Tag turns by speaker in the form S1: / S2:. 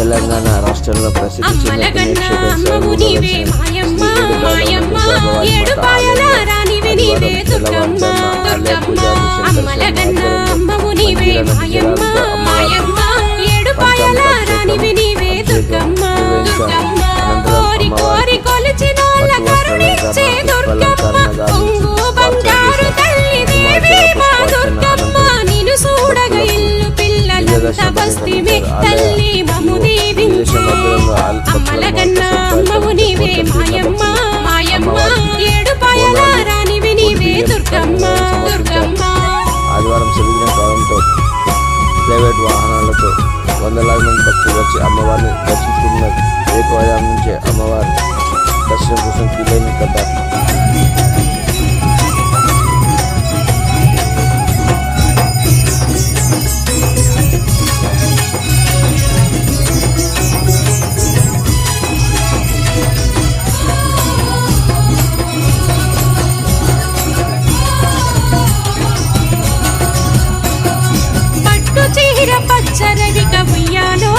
S1: తెలంగాణ రాష్ట్రంలో ప్రసిద్ధి చెందిన ఆదివారం జరిగిన కాలంతో ప్రైవేట్ వాహనాలతో వందలాది మంది భక్తులు వచ్చి అమ్మవారిని దర్శించుకున్నారు. ఏకవారం నుంచే అమ్మవారి దర్శనం కోసం క్యూలైన్ కట్టారు.
S2: పచ్చరవిక ఉయ్యాలో